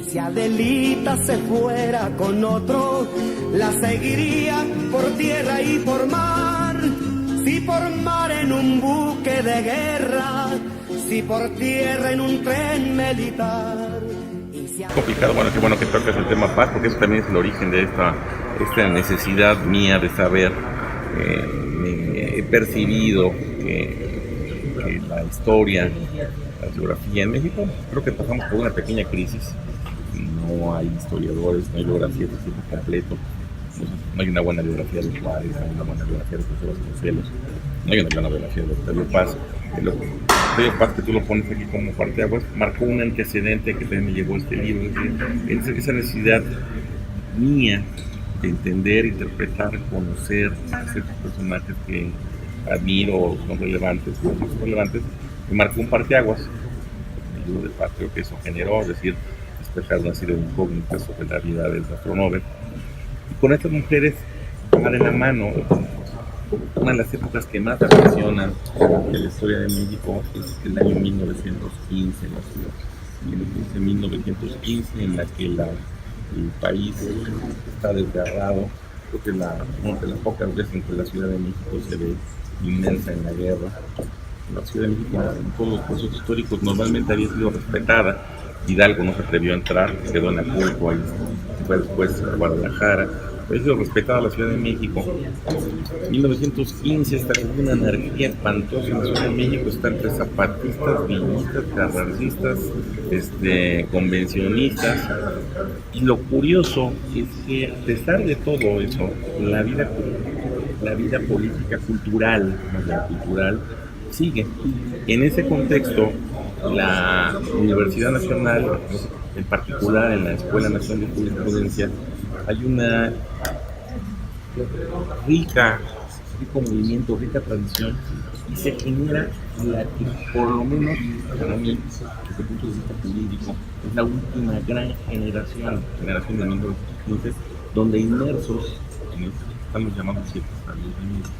Si Adelita se fuera con otro, la seguiría por tierra y por mar. Si por mar en un buque de guerra, si por tierra en un tren militar. Complicado, bueno que tocas el tema paz, porque eso también es el origen de esta necesidad mía de saber. He percibido que la historia, la geografía en México, creo que pasamos por una pequeña crisis. No hay historiadores, no hay biografías de tiempo completo. No hay una buena biografía de Juárez, no hay una buena biografía de José Vasconcelos, no hay una buena biografía de Octavio Paz. Octavio Paz, que tú lo pones aquí como parteaguas, marcó un antecedente que también me llegó a este libro. Es decir, esa necesidad mía de entender, interpretar, conocer a ciertos personajes que admiro, son relevantes, me marcó un parteaguas. El libro de Paz creo que eso generó, es decir, despejar una serie de incógnitas sobre la vida del astronauta. Y con estas mujeres van de la mano. Una de las épocas que más apasionan de la historia de México es el año 1915, en 1915, en la que el país está desgarrado. Creo que una de las pocas veces en que la Ciudad de México se ve inmensa en la guerra. La Ciudad de México, en todos los procesos históricos, normalmente había sido respetada. Hidalgo no se atrevió a entrar, quedó en Acapulco, ahí fue después a Guadalajara. Había sido respetada la Ciudad de México. En 1915 está con una anarquía espantosa en la Ciudad de México, está entre zapatistas, villistas, carrancistas, convencionistas. Y lo curioso es que a pesar de todo eso, la vida política cultural sigue. En ese contexto, la Universidad Nacional, en particular en la Escuela Nacional de Jurisprudencia, hay una rico movimiento, rica tradición, y se genera la que, por lo menos para mí, desde el punto de vista jurídico, es la última gran generación de 1915, donde inmersos en esto que estamos llamando ciertos estados de México.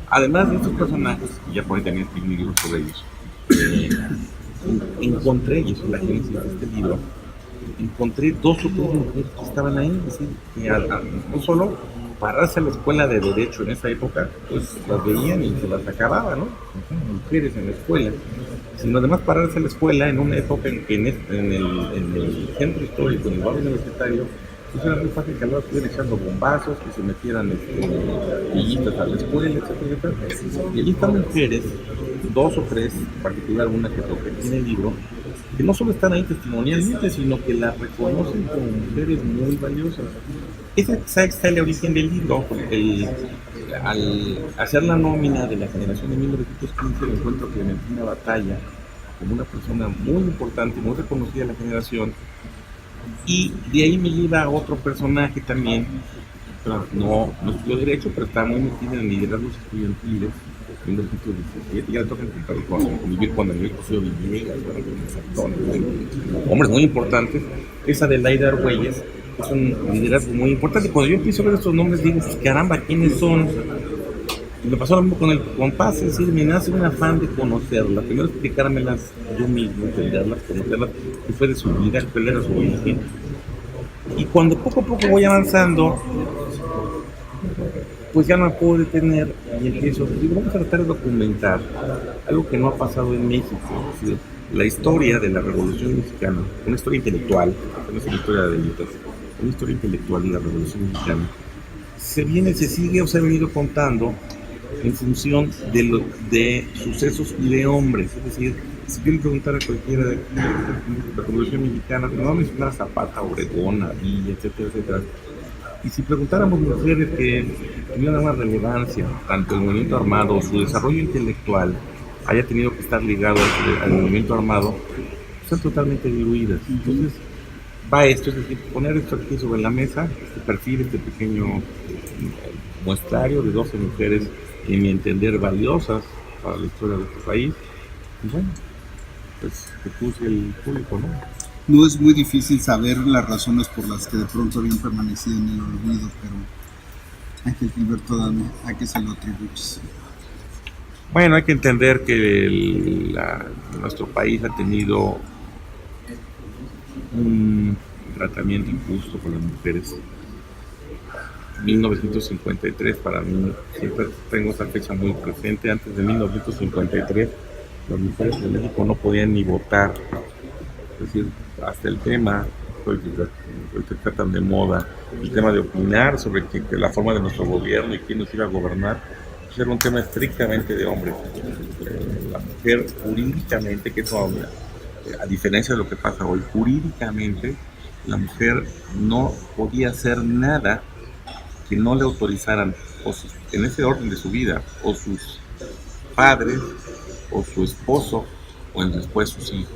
Además de estos personajes, y ya por ahí también escribí un libro sobre ellos, encontré, y eso es la génesis de este libro, encontré 2 o 3 mujeres que estaban ahí, es decir, que no solo pararse a la escuela de Derecho en esa época, pues las veían y se las acababan, ¿no? Mujeres en la escuela, sino además pararse a la escuela en una época en que en el centro histórico, en el barrio universitario, pues era muy fácil que ahora estuvieran echando bombazos, que se metieran villitas a la escuela, etcétera. Y allí están mujeres, 2 o 3, en particular una que toca aquí en el libro, que no solo están ahí testimonialmente, sino que las reconocen como mujeres muy valiosas. Ese está el origen del libro. Al hacer la nómina de la generación de 1915, me encuentro Clementina Batalla como una persona muy importante, muy reconocida en la generación, y de ahí me lleva a otro personaje también, no estudió Derecho, pero está muy metido en liderazgos estudiantiles. En 1917 ya le toca convivir con Daniel Cosío Villegas, hombres muy importantes. Esa de Laida Argüelles es un liderazgo muy importante. Cuando yo empiezo a ver estos nombres digo, pues, caramba, ¿quiénes son? Y me pasó lo mismo con Paz, es decir, me nace un afán de conocerlas, primero explicármelas yo mismo, entenderlas, conocerlas, qué fue de su vida, cuál era su origen. Y cuando poco a poco voy avanzando, pues ya no me puedo detener y empiezo, digo, vamos a tratar de documentar algo que no ha pasado en México, es decir, la historia de la Revolución Mexicana, una historia intelectual, no es una historia de élites, una historia intelectual de la Revolución Mexicana, se sigue o se ha venido contando en función de sucesos y de hombres. Es decir, si yo le preguntara a cualquiera de la Revolución Mexicana, no vamos a mencionar a Zapata, Obregón, a Villa, etcétera. Y si preguntáramos mujeres que tenían una relevancia, tanto el movimiento armado, su desarrollo intelectual, haya tenido que estar ligado al movimiento armado, están totalmente diluidas. Entonces, va esto, es decir, poner esto aquí sobre la mesa, este perfil, este pequeño muestrario de 12 mujeres que, en mi entender, valiosas para la historia de este país. Y bueno, pues que puse el público, ¿no? No es muy difícil saber las razones por las que de pronto habían permanecido en el olvido, pero Ángel Gilberto Adame, ¿a qué se lo atribuyes? Bueno, hay que entender que nuestro país ha tenido un tratamiento injusto con las mujeres. 1953 para mí, siempre tengo esa fecha muy presente. Antes de 1953 las mujeres en México no podían ni votar. Es decir, hasta el tema hoy que tratan de moda, el tema de opinar sobre que la forma de nuestro gobierno y quién nos iba a gobernar, pues era un tema estrictamente de hombres. La mujer jurídicamente, que eso, a diferencia de lo que pasa hoy, jurídicamente la mujer no podía hacer nada que no le autorizaran, en ese orden de su vida, o sus padres, o su esposo, o después sus hijos.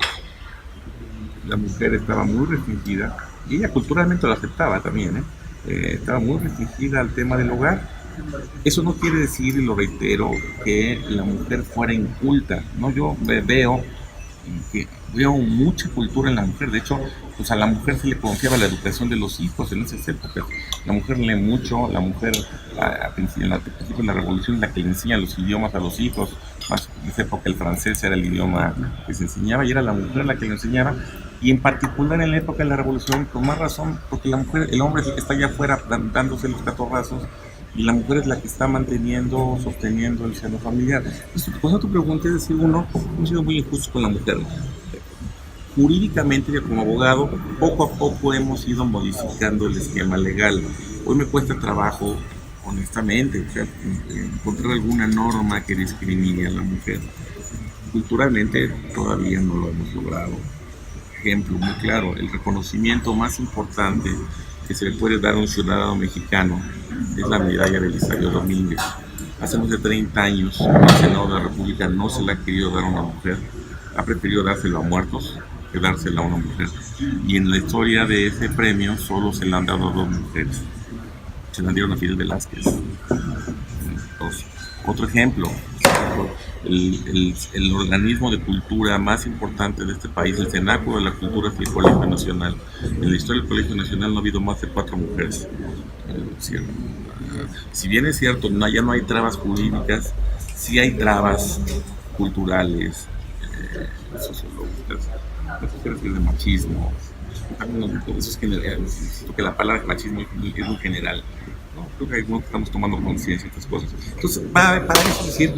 La mujer estaba muy restringida, y ella culturalmente lo aceptaba también, estaba muy restringida al tema del hogar. Eso no quiere decir, y lo reitero, que la mujer fuera inculta, ¿no? Yo veo mucha cultura en la mujer. De hecho, pues a la mujer se le confiaba la educación de los hijos en esas épocas. La mujer lee mucho, la mujer al principio de la revolución es la que le enseña los idiomas a los hijos. Más en esa época el francés era el idioma que se enseñaba y era la mujer la que lo enseñaba. Y en particular en la época de la revolución, con más razón, porque la mujer, el hombre es el que está allá afuera dándose los catorrazos, y la mujer es la que está sosteniendo el seno familiar. Cuando tu pregunta es decir, hemos sido muy injustos con la mujer. Jurídicamente, ya como abogado, poco a poco hemos ido modificando el esquema legal. Hoy me cuesta trabajo, honestamente, encontrar alguna norma que discrimine a la mujer. Culturalmente todavía no lo hemos logrado. Ejemplo muy claro, el reconocimiento más importante que se le puede dar a un ciudadano mexicano es la medalla de Elisario Domínguez. Hace más de 30 años el Senado de la República no se la ha querido dar a una mujer, ha preferido dárselo a muertos que dársela a una mujer. Y en la historia de ese premio solo se le han dado a 2 mujeres. Se la dieron a Fidel Velázquez. Otro ejemplo, el organismo de cultura más importante de este país, el Cenáculo de la Cultura, es el Colegio Nacional. En la historia del Colegio Nacional no ha habido más de 4 mujeres. Si bien es cierto, ya no hay trabas jurídicas, sí hay trabas culturales, sociológicas, de machismo. Eso es general, porque la palabra machismo es muy general. ¿No? Creo que no estamos tomando conciencia de estas cosas. Entonces, para eso decir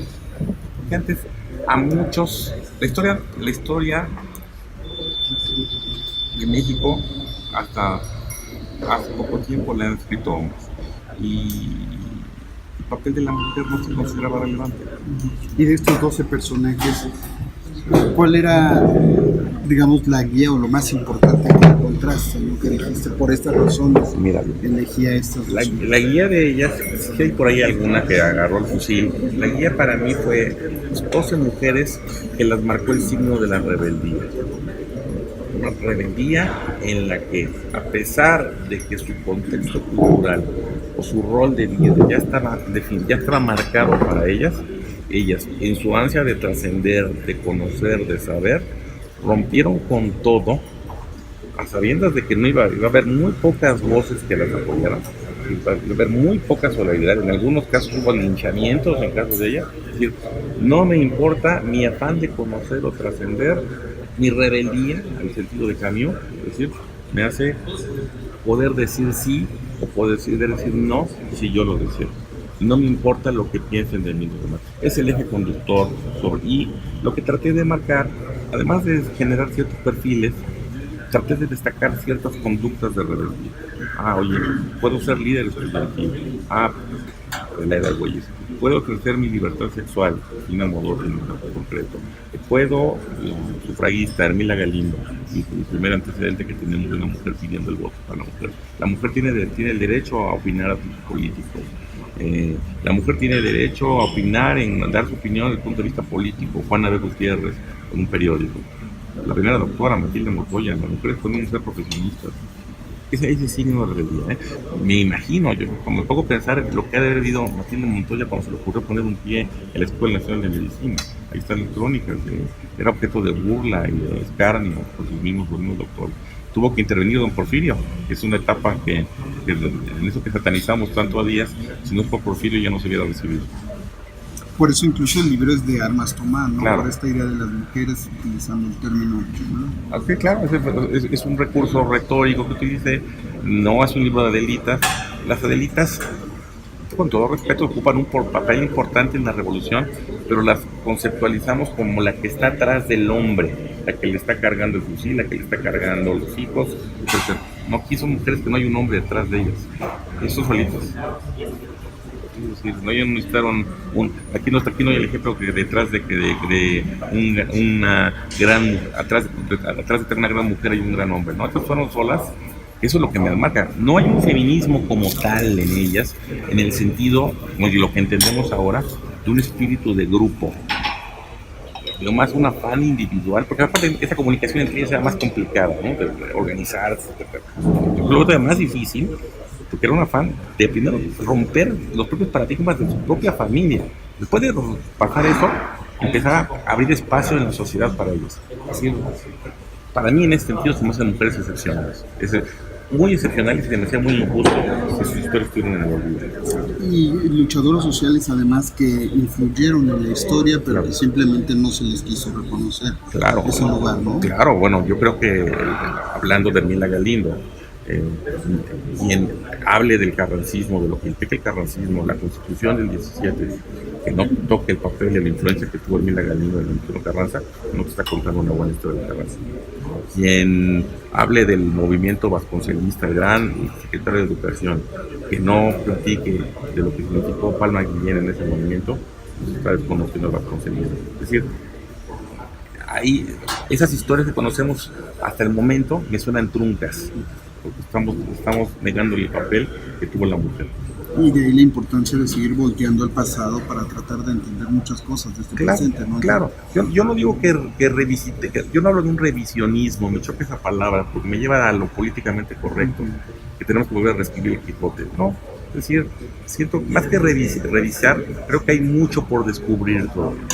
que antes a muchos, la historia de México hasta hace poco tiempo la han escrito hombres, y el papel de la mujer no se consideraba relevante. Y de estos 12 personajes, ¿cuál era, digamos, la guía o lo más importante que encontraste, lo que dijiste? Por estas razones, mira, elegí a estas la guía de ellas, si hay por ahí alguna que agarró el fusil, la guía para mí fue 12 mujeres que las marcó el signo de la rebeldía. Una rebeldía en la que, a pesar de que su contexto cultural o su rol de vida ya estaba marcado para ellas, en su ansia de trascender, de conocer, de saber, rompieron con todo, a sabiendas de que no iba a haber muy pocas voces que las apoyaran, iba a haber muy poca solidaridad. En algunos casos hubo linchamientos en caso de ella. Es decir, no me importa mi afán de conocer o trascender, mi rebeldía, en el sentido de cambio, es decir, me hace poder decir sí o poder decir no si yo lo deseo. No me importa lo que piensen de mí los demás. Es el eje conductor y lo que traté de marcar, además de generar ciertos perfiles, traté de destacar ciertas conductas de rebeldía. Oye, puedo ser líder estudiantil. La edad, güeyes. Puedo ejercer mi libertad sexual, Ina Modor en concreto. Puedo, sufragista, Hermila Galindo, el primer antecedente que tenemos de una mujer pidiendo el voto para la mujer. La mujer tiene el derecho a opinar a políticos. La mujer tiene derecho a opinar, en dar su opinión desde el punto de vista político. Juana B. Gutiérrez, en un periódico. La primera doctora, Matilde Montoya, las mujeres pueden ser profesionistas. Ese signo de rebeldía. Me imagino, yo como puedo pensar lo que ha vivido Matilde Montoya cuando se le ocurrió poner un pie en la Escuela Nacional de Medicina. Ahí están las crónicas, era objeto de burla y de escarnio por sus mismos doctores. Tuvo que intervenir don Porfirio, que es una etapa que en eso que satanizamos tanto a Díaz, si no es por Porfirio ya no se hubiera recibido. Por eso incluso el libro es de armas tomar, ¿no? Claro. Por esta idea de las mujeres utilizando el término, ¿no? Así, claro, es un recurso retórico que utilice, no es un libro de Adelitas. Las Adelitas, con todo respeto, ocupan un papel importante en la revolución, pero las conceptualizamos como la que está atrás del hombre, la que le está cargando el fusil, la que le está cargando los hijos. Entonces, no, aquí son mujeres que no hay un hombre detrás de ellas, esos solitos. Es decir, no necesitaron aquí no hay el ejemplo que detrás de una gran atrás de tener una gran mujer hay un gran hombre, no, estas fueron solas. Eso es lo que me marca. No hay un feminismo como tal en ellas, en el sentido, como lo que entendemos ahora, de un espíritu de grupo, lo más un afán individual, porque aparte esa comunicación entre ellas era más complicada, ¿no? De organizarse, etc. Luego era más difícil, porque era un afán de primero romper los propios paradigmas de su propia familia. Después de pasar eso, empezar a abrir espacio en la sociedad para ellos. Así, para mí en este sentido se me hacen mujeres excepcionales. Muy excepcionales y demasiado muy injusto que sus historias estuvieron en el olvido. Y luchadoras sociales además que influyeron en la historia, pero Claro. que simplemente no se les quiso reconocer Claro, ese lugar, ¿no? claro, bueno, yo creo que hablando de Mila Galindo, quien hable del carrancismo, de lo que implica el carrancismo, la Constitución del 17, que no toque el papel y la influencia que tuvo Mila Galindo en el Arturo Carranza, no te está contando una buena historia de Carranza. Quien hable del movimiento vasconcelista, el gran secretario de Educación, que no platique de lo que significó Palma Guillén en ese movimiento, está desconociendo el vasconcelismo. Es decir, ahí, esas historias que conocemos hasta el momento me suenan truncas, porque estamos negando el papel que tuvo la mujer. Y de ahí la importancia de seguir volteando al pasado para tratar de entender muchas cosas de este presente, ¿no? Claro. Yo no digo que revisite, yo no hablo de un revisionismo, me choca esa palabra, porque me lleva a lo políticamente correcto, que tenemos que volver a reescribir el Quijote, ¿no? Es decir, siento, más que revisar, creo que hay mucho por descubrir todavía.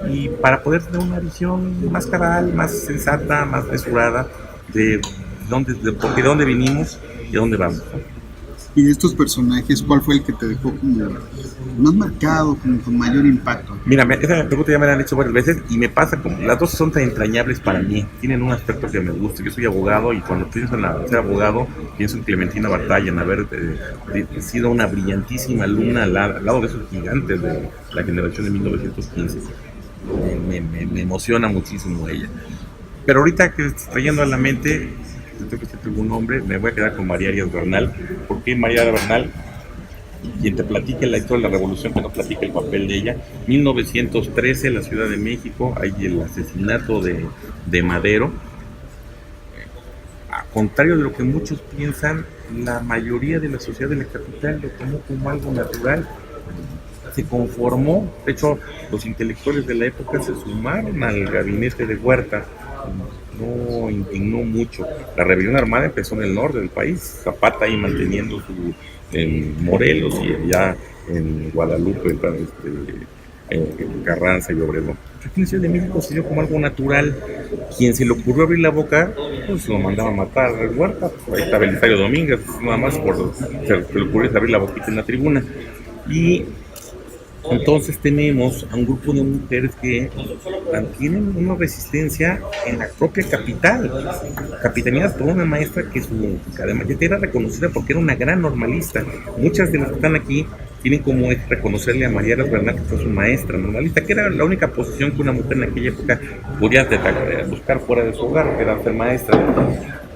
Y para poder tener una visión más cabal, más sensata, más mesurada de dónde vinimos y a dónde vamos, ¿no? Y de estos personajes, ¿cuál fue el que te dejó como más marcado, como con mayor impacto? Mira, esa pregunta ya me la han hecho varias veces y me pasa como las dos son tan entrañables para mí, tienen un aspecto que me gusta. Yo soy abogado y cuando pienso en ser abogado pienso en Clementina Bartalla, en haber sido una brillantísima alumna al lado de esos gigantes de la generación de 1915. Me emociona muchísimo ella. Pero ahorita que estoy trayendo a la mente, tengo que decir algún nombre, me voy a quedar con María Arias Bernal. ¿Por qué María Arias Bernal? Quien te platique la historia de la revolución, que no platique el papel de ella. 1913, la Ciudad de México, hay el asesinato de Madero. A contrario de lo que muchos piensan, la mayoría de la sociedad de la capital lo tomó como algo natural. Se conformó, de hecho, los intelectuales de la época se sumaron al gabinete de Huerta. No indignó mucho. La rebelión armada empezó en el norte del país, Zapata ahí manteniendo su en Morelos y allá en Guadalupe, Carranza y Obregón. Aquí en la Ciudad de México se dio como algo natural. Quien se le ocurrió abrir la boca, pues lo mandaba a matar al Huerta. Ahí está Belisario Domínguez, nada más por se le ocurrió abrir la boquita en la tribuna. Y entonces tenemos a un grupo de mujeres que mantienen una resistencia en la propia capital, capitaneadas por una maestra que además ya era reconocida porque era una gran normalista. Muchas de las que están aquí tienen como reconocerle a María Arias Bernal, que fue su maestra normalista, que era la única posición que una mujer en aquella época podía buscar fuera de su hogar, que era ser maestra.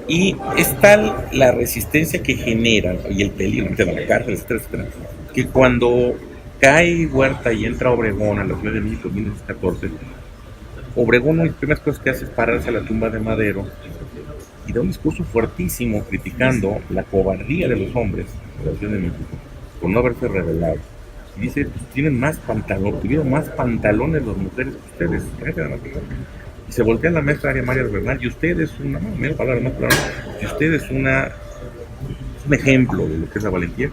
Y es tal la resistencia que generan y el peligro de la cárcel, etcétera, que cuando cae Huerta y entra Obregón a la Ciudad de México en 1914, Obregón una de las primeras cosas que hace es pararse a la tumba de Madero y da un discurso fuertísimo criticando la cobardía de los hombres de la Ciudad de México por no haberse rebelado. Y dice, pues, tuvieron más pantalones las mujeres que ustedes. Y se voltea a la maestra María Bernal, y usted es una, no, menos palabras, más palabras, y usted es un ejemplo de lo que es la valentía,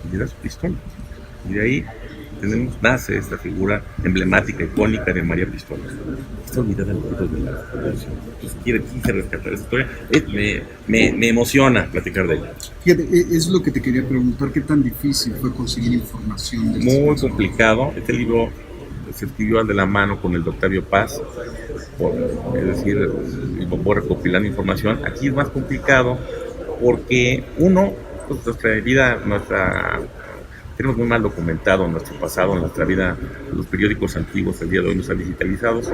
y le da su pistola. Y de ahí nace esta figura emblemática, icónica de María Pistola. Está olvidada en los de la población. Entonces quise rescatar esa historia. Me emociona platicar de ella. Fíjate, es lo que te quería preguntar, ¿qué tan difícil fue conseguir información? Muy complicado. Este libro se escribió de la mano con el de Octavio Paz, es decir, por recopilar información. Aquí es más complicado porque uno, pues nuestra vida, tenemos muy mal documentado nuestro pasado, nuestra vida, los periódicos antiguos el día de hoy no están digitalizados,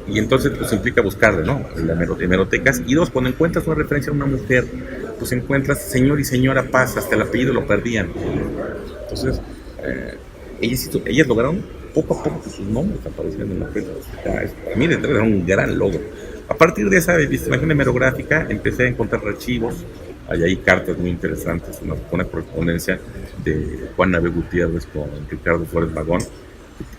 y entonces pues implica buscarle, ¿no? En hemerotecas. Y dos, cuando encuentras una referencia a una mujer, pues encuentras señor y señora Paz, hasta el apellido lo perdían. Entonces, ellas lograron poco a poco que sus nombres aparecieran en la prensa. Para mí era un gran logro. A partir de esa imagen hemerográfica empecé a encontrar archivos. Hay ahí cartas muy interesantes, una correspondencia de Juan Nave Gutiérrez con Ricardo Flores Magón,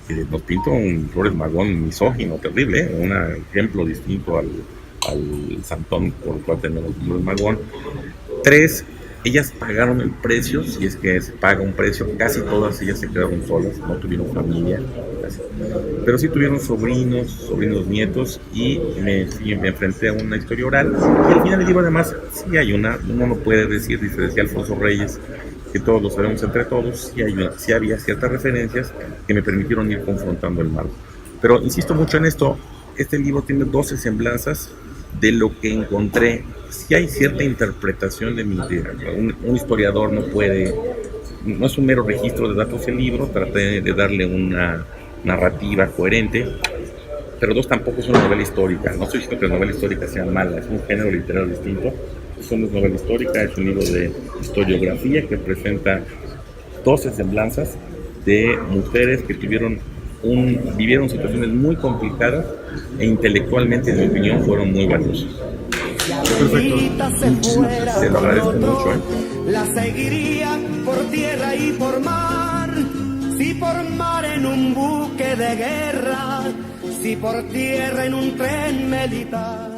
que nos pinta un Flores Magón misógino, terrible, un ejemplo distinto al santón por el cual tenemos Flores Magón. 3, ellas pagaron el precio, si es que se paga un precio, casi todas ellas se quedaron solas, no tuvieron familia, pero sí tuvieron sobrinos, nietos, y me enfrenté a una historia oral, y al final del libro además sí hay uno no puede decía Alfonso Reyes, que todos lo sabemos entre todos, sí había ciertas referencias que me permitieron ir confrontando el marco. Pero insisto mucho en esto, este libro tiene 12 semblanzas de lo que encontré. Si hay cierta interpretación de mi idea, un historiador no es un mero registro de datos el libro, traté de darle una narrativa coherente, pero 2, tampoco es una novela histórica. No estoy diciendo que la novela histórica sea mala, es un género literario distinto. Eso no es novela histórica, es un libro de historiografía que presenta 12 semblanzas de mujeres que vivieron situaciones muy complicadas e intelectualmente, en mi opinión, fueron muy valiosas. Perfecto. Te lo agradezco mucho. La seguiría por tierra y por mar, si por mar en un buque de guerra, si por tierra en un tren militar.